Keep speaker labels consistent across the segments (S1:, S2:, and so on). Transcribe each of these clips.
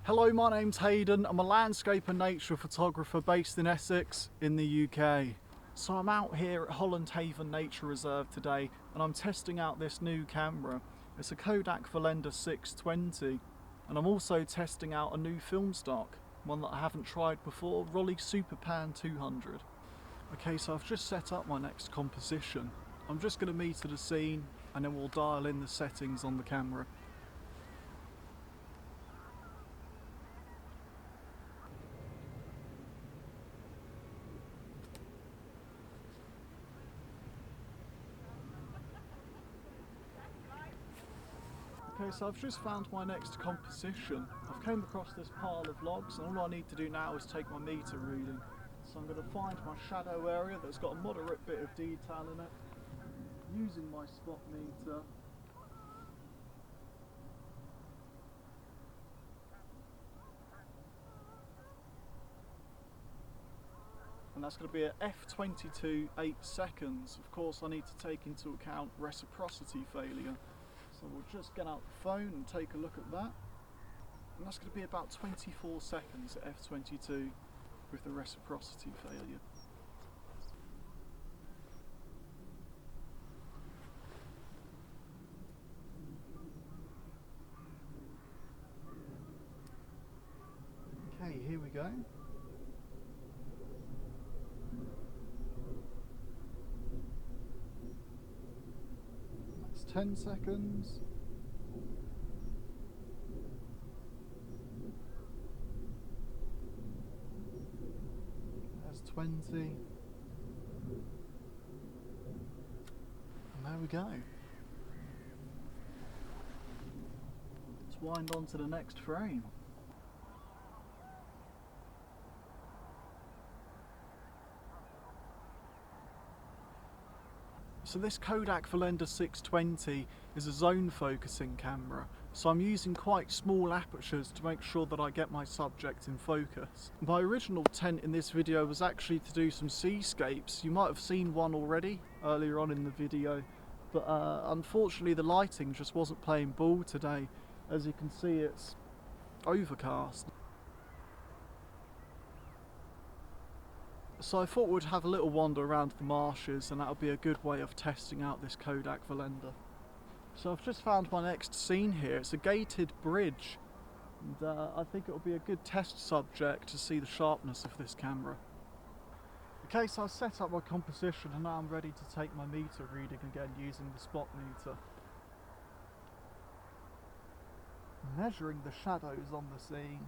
S1: Hello, my name's Hayden. I'm a landscape and nature photographer based in Essex in the UK. So I'm out here at Holland Haven Nature Reserve today and I'm testing out this new camera. It's a Kodak Vollenda 620 and I'm also testing out a new film stock, one that I haven't tried before, Rollei Superpan 200. Okay, so I've just set up my next composition. I'm just going to meter the scene and then we'll dial in the settings on the camera. Okay, so I've just found my next composition. I've came across this pile of logs and all I need to do now is take my meter reading. So I'm going to find my shadow area that's got a moderate bit of detail in it, using my spot meter. And that's going to be at f22 8 seconds. Of course I need to take into account reciprocity failure. So we'll just get out the phone and take a look at that. And that's going to be about 24 seconds at f22 with the reciprocity failure. Okay, here we go. That's 10 seconds. That's 20. And there we go. Let's wind on to the next frame. So this Kodak Vollenda 620 is a zone focusing camera, so I'm using quite small apertures to make sure that I get my subject in focus. My original intent in this video was actually to do some seascapes. You might have seen one already earlier on in the video, but unfortunately the lighting just wasn't playing ball today. As you can see, it's overcast. So I thought we'd have a little wander around the marshes and that would be a good way of testing out this Kodak Vollenda. So I've just found my next scene here. It's a gated bridge and I think it will be a good test subject to see the sharpness of this camera. Okay, so I've set up my composition and now I'm ready to take my meter reading again using the spot meter. Measuring the shadows on the scene.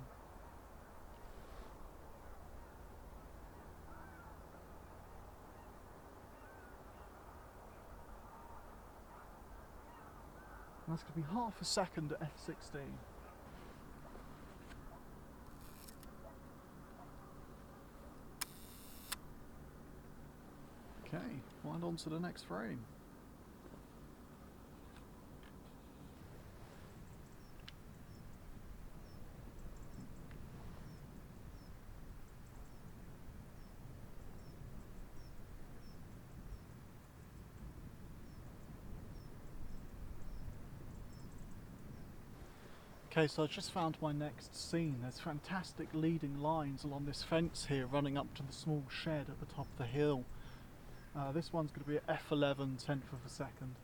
S1: And that's going to be half a second at f16. Okay, wind on to the next frame. Okay, so I just found my next scene. There's fantastic leading lines along this fence here running up to the small shed at the top of the hill. This one's going to be at f11 tenth of a second.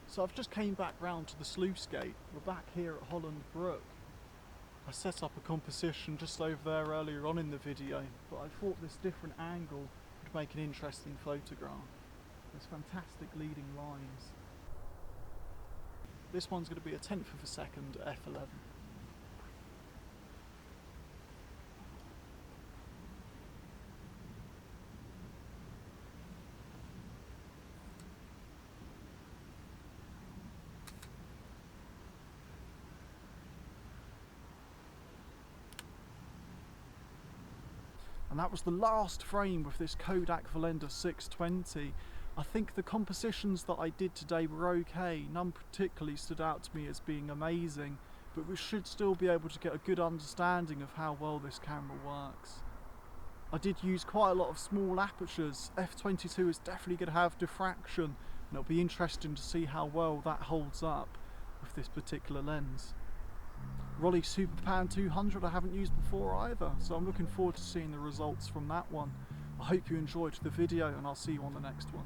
S1: So I've just came back round to the sluice gate. We're back here at Holland Brook. I set up a composition just over there earlier on in the video, but I thought this different angle would make an interesting photograph. There's fantastic leading lines. This one's going to be a tenth of a second at f11. And that was the last frame with this Kodak Vollenda 620. I think the compositions that I did today were okay. None particularly stood out to me as being amazing, but we should still be able to get a good understanding of how well this camera works. I did use quite a lot of small apertures. f/22 is definitely going to have diffraction, and it'll be interesting to see how well that holds up with this particular lens. Rollei Superpan 200 I haven't used before either, so I'm looking forward to seeing the results from that one. I hope you enjoyed the video, and I'll see you on the next one.